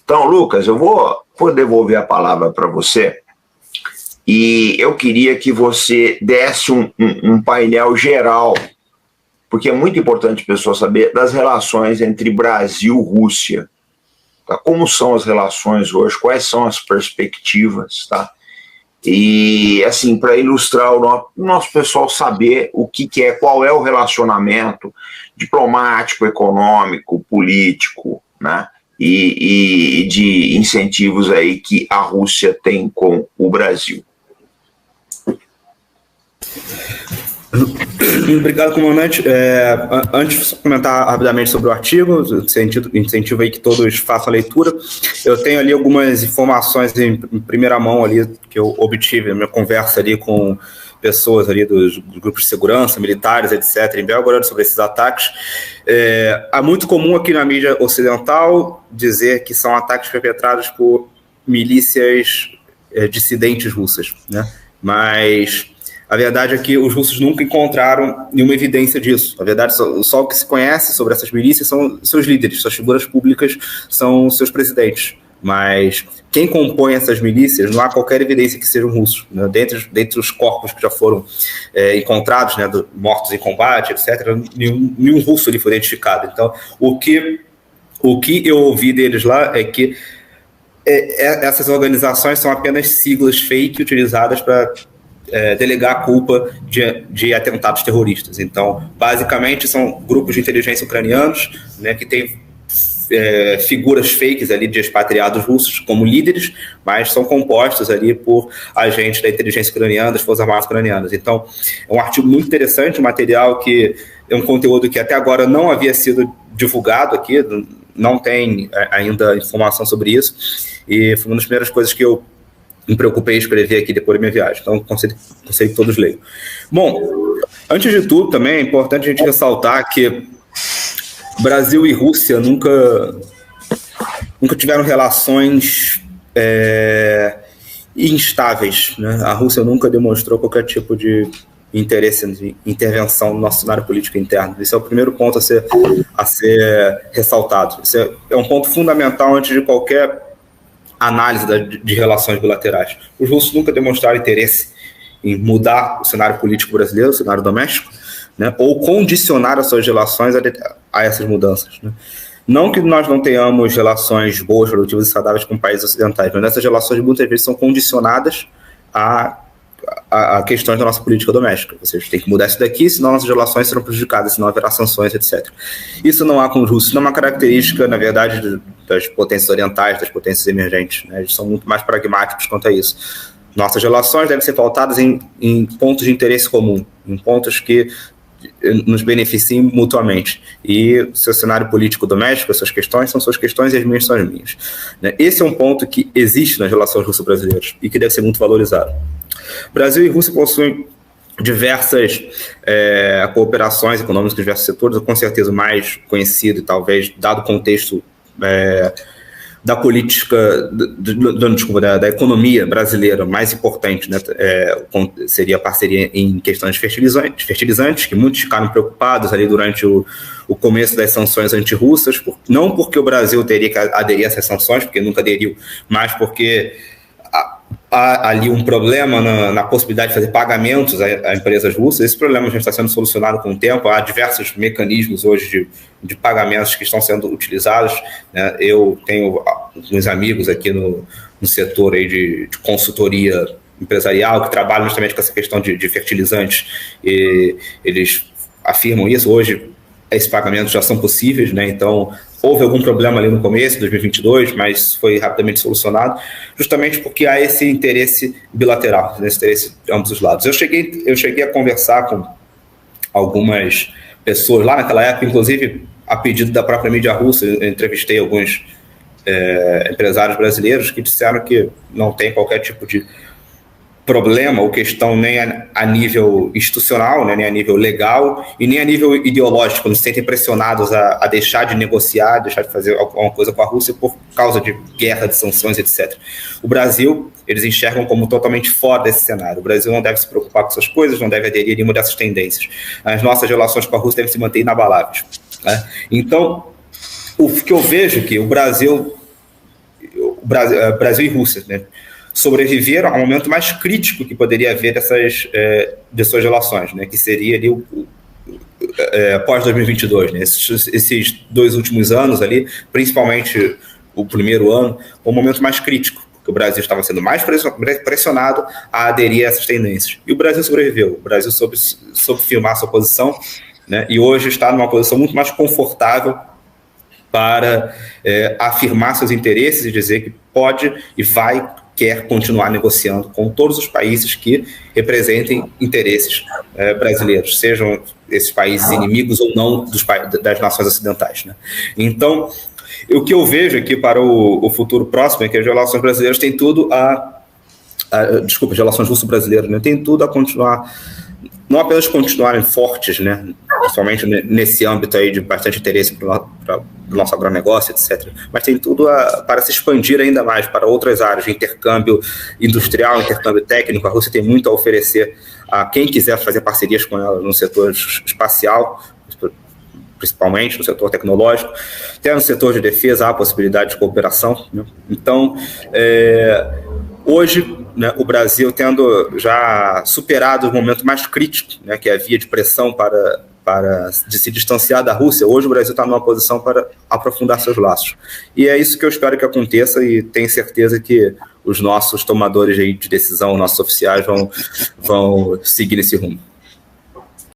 Então, Lucas, eu vou devolver a palavra para você e eu queria que você desse um painel geral, porque é muito importante a pessoa saber das relações entre Brasil e Rússia. Tá? Como são as relações hoje, quais são as perspectivas, tá? E, assim, para ilustrar o nosso pessoal saber o que é, qual é o relacionamento diplomático, econômico, político, né? E de incentivos aí que a Rússia tem com o Brasil. Obrigado, comandante. Antes de comentar rapidamente sobre o artigo, incentivo aí que todos façam a leitura, eu tenho ali algumas informações em primeira mão ali que eu obtive na minha conversa ali com pessoas ali dos grupos de segurança, militares, etc., em Belgorod, sobre esses ataques. É muito comum aqui na mídia ocidental dizer que são ataques perpetrados por milícias dissidentes russas, né? Mas a verdade é que os russos nunca encontraram nenhuma evidência disso. Na verdade, só o que se conhece sobre essas milícias são seus líderes, suas figuras públicas são seus presidentes. Mas quem compõe essas milícias, não há qualquer evidência que sejam russos. Né? Dentre os corpos que já foram encontrados, né, mortos em combate, etc., nenhum russo ali foi identificado. Então, o que eu ouvi deles lá é que essas organizações são apenas siglas fake utilizadas para delegar a culpa de atentados terroristas. Então, basicamente, são grupos de inteligência ucranianos, né, que têm figuras fakes ali de expatriados russos como líderes, mas são compostos ali por agentes da inteligência ucraniana, das Forças Armadas ucranianas. Então, é um artigo muito interessante, um material que é um conteúdo que até agora não havia sido divulgado aqui, não tem ainda informação sobre isso, e foi uma das primeiras coisas que eu me preocupei em escrever aqui depois da minha viagem. Então, conselho que todos leiam. Bom, antes de tudo, também é importante a gente ressaltar que Brasil e Rússia nunca tiveram relações instáveis, né? A Rússia nunca demonstrou qualquer tipo de interesse em intervenção no nosso cenário político interno. Esse é o primeiro ponto a ser ressaltado. Esse é um ponto fundamental antes de qualquer análise de relações bilaterais. Os russos nunca demonstraram interesse em mudar o cenário político brasileiro, o cenário doméstico, né, ou condicionar as suas relações a essas mudanças. Né. Não que nós não tenhamos relações boas, produtivas e saudáveis com países ocidentais, mas essas relações muitas vezes são condicionadas a questões da nossa política doméstica. Ou seja, tem que mudar isso daqui, senão nossas relações serão prejudicadas, senão haverá sanções, etc. Isso não há com os russos, não é uma característica, na verdade, das potências orientais, das potências emergentes. Né? Eles são muito mais pragmáticos quanto a isso. Nossas relações devem ser pautadas em pontos de interesse comum, em pontos que nos beneficiem mutuamente. E o seu cenário político doméstico, as suas questões são suas questões e as minhas são as minhas. Esse é um ponto que existe nas relações russo-brasileiras e que deve ser muito valorizado. Brasil e Rússia possuem diversas cooperações econômicas em diversos setores, com certeza o mais conhecido, talvez, dado o contexto da política, da economia brasileira, mais importante, né, seria a parceria em questões de fertilizantes, que muitos ficaram preocupados ali durante o começo das sanções antirrussas, não porque o Brasil teria que aderir a essas sanções, porque nunca aderiu, mas porque há ali um problema na possibilidade de fazer pagamentos a empresas russas. Esse problema já está sendo solucionado com o tempo. Há diversos mecanismos hoje de pagamentos que estão sendo utilizados. Né? Eu tenho alguns amigos aqui no setor aí de consultoria empresarial que trabalham justamente com essa questão de fertilizantes, e eles afirmam isso. Hoje, esses pagamentos já são possíveis, né? Então, houve algum problema ali no começo, 2022, mas foi rapidamente solucionado, justamente porque há esse interesse bilateral, esse interesse de ambos os lados. Eu cheguei a conversar com algumas pessoas lá naquela época, inclusive a pedido da própria mídia russa. Eu entrevistei alguns empresários brasileiros que disseram que não tem qualquer tipo de problema ou questão nem a nível institucional, né, nem a nível legal e nem a nível ideológico. Não se sentem pressionados a deixar de negociar, deixar de fazer alguma coisa com a Rússia por causa de guerra, de sanções, etc. O Brasil, eles enxergam como totalmente fora desse cenário. O Brasil não deve se preocupar com essas coisas, não deve aderir a nenhuma dessas tendências. As nossas relações com a Rússia devem se manter inabaláveis. Né? Então, o que eu vejo é que o Brasil Brasil e Rússia, né, sobreviveram ao momento mais crítico que poderia haver dessas relações, né, que seria ali pós-2022, né, esses 2 últimos anos ali, principalmente o primeiro ano, o momento mais crítico, porque o Brasil estava sendo mais pressionado a aderir a essas tendências. E o Brasil sobreviveu, o Brasil soube firmar sua posição, né, e hoje está numa posição muito mais confortável para afirmar seus interesses e dizer que pode e quer continuar negociando com todos os países que representem interesses brasileiros, sejam esses países inimigos ou não das nações ocidentais, né? Então, o que eu vejo aqui para o futuro próximo é que as relações brasileiras têm tudo as relações russo-brasileiras, né, têm tudo a continuar, não apenas continuarem fortes, né, principalmente nesse âmbito aí de bastante interesse para o nosso agronegócio, etc., mas tem tudo para se expandir ainda mais para outras áreas de intercâmbio industrial, intercâmbio técnico. A Rússia tem muito a oferecer a quem quiser fazer parcerias com ela no setor espacial, principalmente no setor tecnológico, até no setor de defesa há a possibilidade de cooperação, né? Então, hoje, né, o Brasil tendo já superado o momento mais crítico, né, que havia de pressão de se distanciar da Rússia, hoje o Brasil está numa posição para aprofundar seus laços. E é isso que eu espero que aconteça e tenho certeza que os nossos tomadores aí de decisão, nossos oficiais vão seguir nesse rumo.